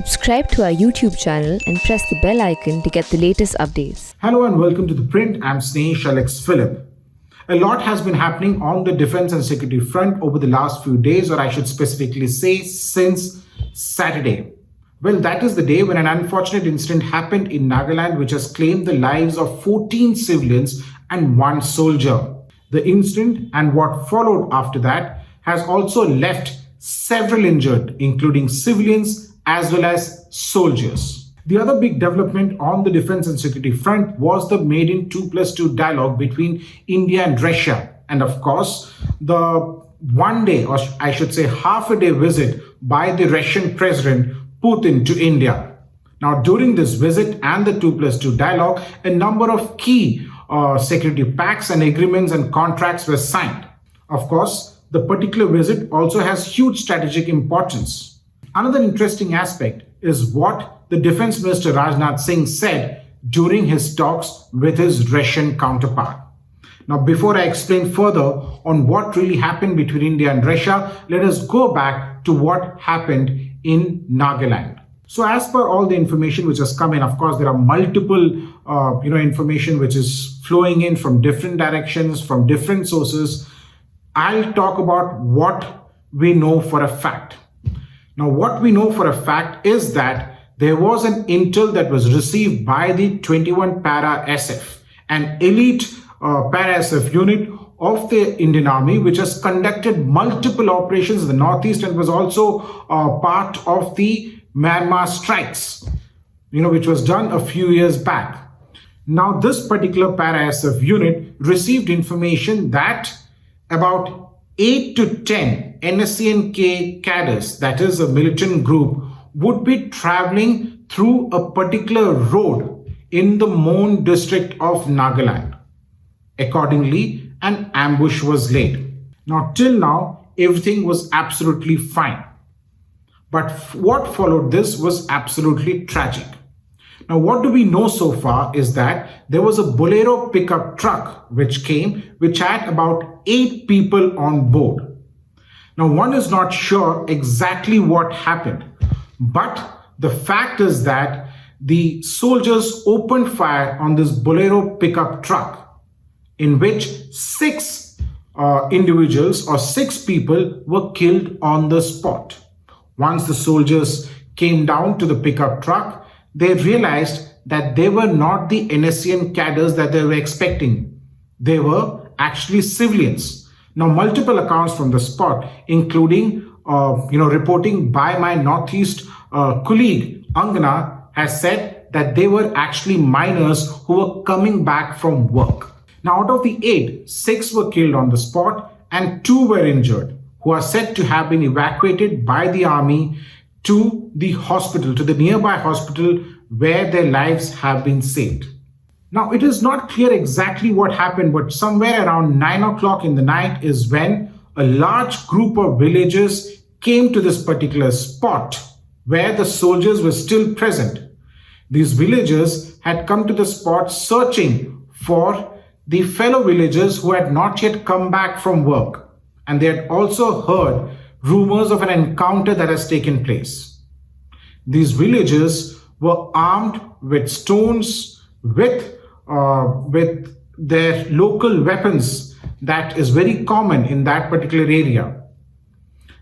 Subscribe to our YouTube channel and press the bell icon to get the latest updates. Hello and welcome to The Print. I'm Snehesh Alex Philip. A lot has been happening on the defense and security front over the last few days, or I should specifically say since Saturday. Well, that is the day when an unfortunate incident happened in Nagaland which has claimed the lives of 14 civilians and 1 soldier. The incident and what followed after that has also left several injured, including civilians as well as soldiers. The other big development on the defense and security front was the Made in 2+2 dialogue between India and Russia. And of course, the one day, or I should say half a day visit by the Russian President Putin to India. Now, during this visit and the 2+2 dialogue, a number of key security pacts and agreements and contracts were signed. Of course, the particular visit also has huge strategic importance. Another interesting aspect is what the Defense Minister Rajnath Singh said during his talks with his Russian counterpart. Now, before I explain further on what really happened between India and Russia, let us go back to what happened in Nagaland. So as per all the information which has come in, of course, there are multiple information which is flowing in from different directions, from different sources. I'll talk about what we know for a fact. Now, what we know for a fact is that there was an intel that was received by the 21 Para SF, an elite Para SF unit of the Indian Army, which has conducted multiple operations in the Northeast and was also part of the Myanmar strikes, which was done a few years back. Now, this particular Para SF unit received information that about 8 to 10 NSCN-K cadres, that is a militant group, would be traveling through a particular road in the Mon district of Nagaland. Accordingly, an ambush was laid. Now, till now, everything was absolutely fine. But what followed this was absolutely tragic. Now, what do we know so far is that there was a Bolero pickup truck which had about 8 people on board. Now, one is not sure exactly what happened, but the fact is that the soldiers opened fire on this Bolero pickup truck, in which 6 individuals or 6 people were killed on the spot. Once the soldiers came down to the pickup truck, they realized that they were not the NSCN cadres that they were expecting. They were actually civilians. Now, multiple accounts from the spot, including reporting by my Northeast colleague Angana, has said that they were actually miners who were coming back from work. Now, out of the 8, 6 were killed on the spot and 2 were injured, who are said to have been evacuated by the army to the hospital, to the nearby hospital where their lives have been saved. Now, it is not clear exactly what happened, but somewhere around 9 o'clock in the night is when a large group of villagers came to this particular spot where the soldiers were still present. These villagers had come to the spot searching for the fellow villagers who had not yet come back from work. And they had also heard rumors of an encounter that has taken place. These villagers were armed with stones, with their local weapons that is very common in that particular area.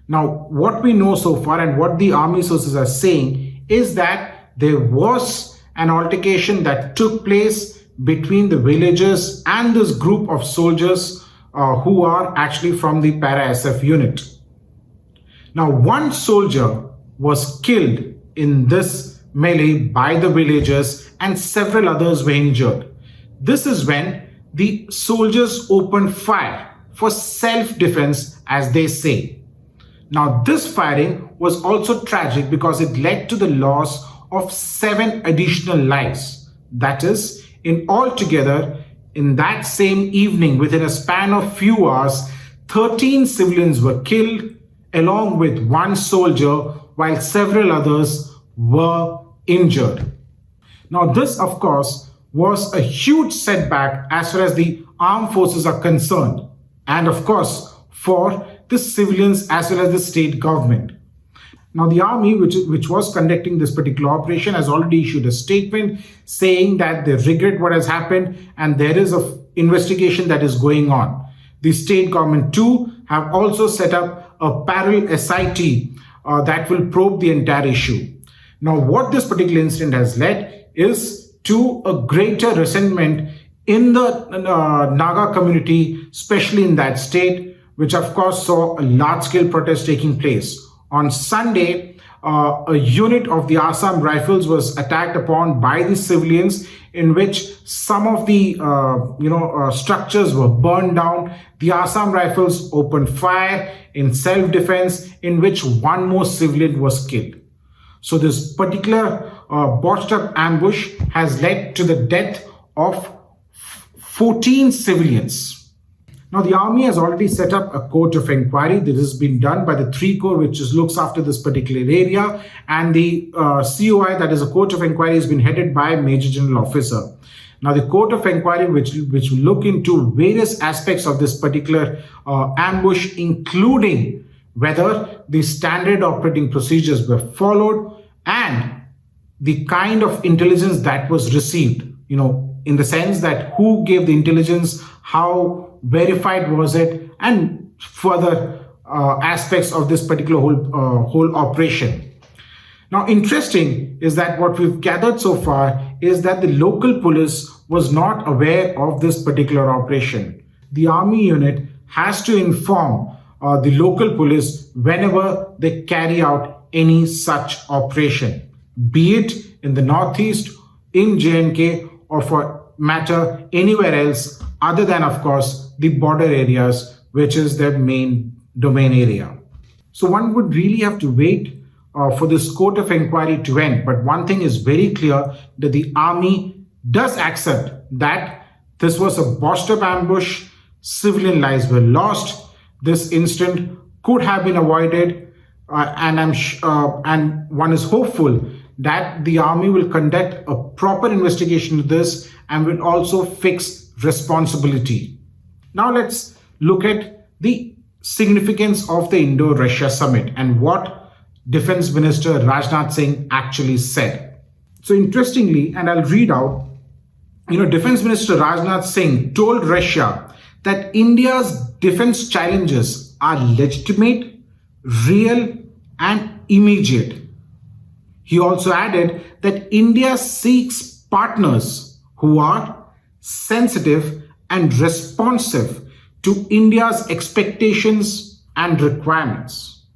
Now, what we know so far and what the army sources are saying is that there was an altercation that took place between the villagers and this group of soldiers who are actually from the Para SF unit. Now, 1 soldier was killed in this melee by the villagers and several others were injured. This is when the soldiers opened fire for self-defense, as they say. Now, this firing was also tragic because it led to the loss of 7 additional lives. That is, in altogether, in that same evening, within a span of few hours, 13 civilians were killed, along with 1 soldier, while several others were injured. Now, this, of course, was a huge setback as far as the armed forces are concerned, and of course, for the civilians as well as the state government. Now, the army, which was conducting this particular operation, has already issued a statement saying that they regret what has happened and there is an investigation that is going on. The state government too have also set up a parallel SIT that will probe the entire issue. Now, what this particular incident has led is to a greater resentment in the Naga community, especially in that state, which of course saw a large-scale protest taking place. On Sunday, a unit of the Assam Rifles was attacked upon by the civilians, in which some of the structures were burned down. The Assam Rifles opened fire in self-defense, in which one more civilian was killed. So this particular botched-up ambush has led to the death of 14 civilians. Now, the army has already set up a court of inquiry. This has been done by the 3 Corps, which looks after this particular area. And the COI, that is a court of inquiry, has been headed by a Major General Officer. Now, the court of inquiry, which will look into various aspects of this particular ambush, including whether the standard operating procedures were followed and the kind of intelligence that was received, in the sense that who gave the intelligence, how verified was it, and further aspects of this particular whole operation. Now, interesting is that what we've gathered so far is that the local police was not aware of this particular operation. The army unit has to inform the local police whenever they carry out any such operation, be it in the northeast, in J&K, or for matter anywhere else other than, of course, the border areas, which is their main domain area. So one would really have to wait for this court of inquiry to end. But one thing is very clear, that the army does accept that this was a botched-up ambush, civilian lives were lost, this incident could have been avoided, and one is hopeful that the army will conduct a proper investigation of this and will also fix responsibility. Now let's look at the significance of the Indo-Russia summit and what Defense Minister Rajnath Singh actually said. So interestingly, and I'll read out, Defense Minister Rajnath Singh told Russia that India's defense challenges are legitimate, real, and immediate. He also added that India seeks partners who are sensitive and responsive to India's expectations and requirements.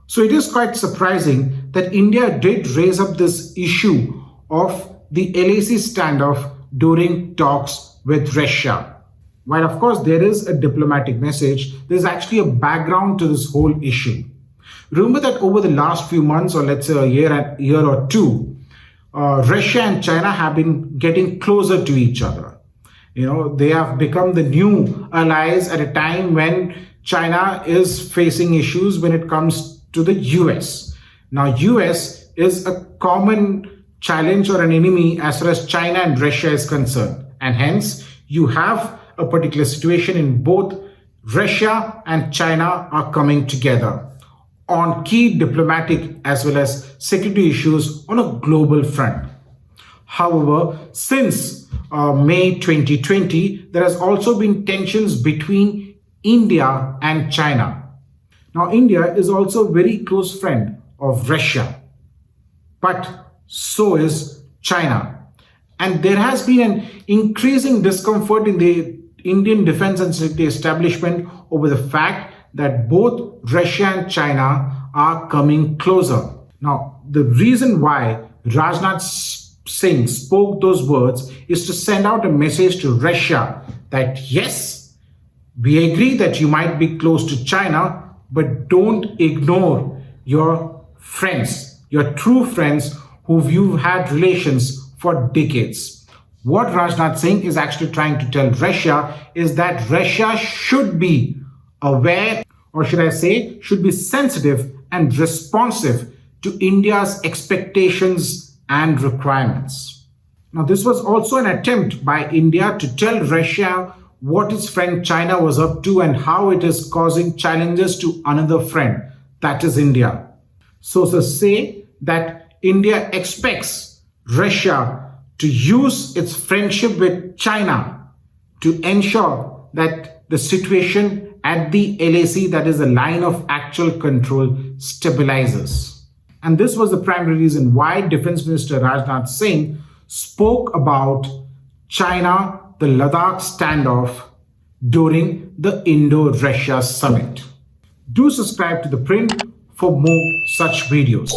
So it is quite surprising that India did raise up this issue of the LAC standoff during talks with Russia. While of course there is a diplomatic message, there's actually a background to this whole issue. Remember that over the last few months, or let's say a year or two, Russia and China have been getting closer to each other. They have become the new allies at a time when China is facing issues when it comes to the US. Now, US is a common challenge or an enemy as far as China and Russia is concerned. And hence, you have a particular situation in both Russia and China are coming together on key diplomatic as well as security issues on a global front. However, since May 2020, there has also been tensions between India and China. Now, India is also a very close friend of Russia, but so is China. And there has been an increasing discomfort in the Indian defense and security establishment over the fact that both Russia and China are coming closer. Now, the reason why Rajnath Singh spoke those words is to send out a message to Russia that yes, we agree that you might be close to China, but don't ignore your friends, your true friends who you've had relations for decades. What Rajnath Singh is actually trying to tell Russia is that Russia should be aware, or should I say, should be sensitive and responsive to India's expectations and requirements. Now, this was also an attempt by India to tell Russia what its friend China was up to and how it is causing challenges to another friend, that is India. Sources say that India expects Russia to use its friendship with China to ensure that the situation at the LAC, that is the line of actual control, stabilizes. And this was the primary reason why Defense Minister Rajnath Singh spoke about China, the Ladakh standoff during the Indo-Russia summit. Do subscribe to The Print for more such videos.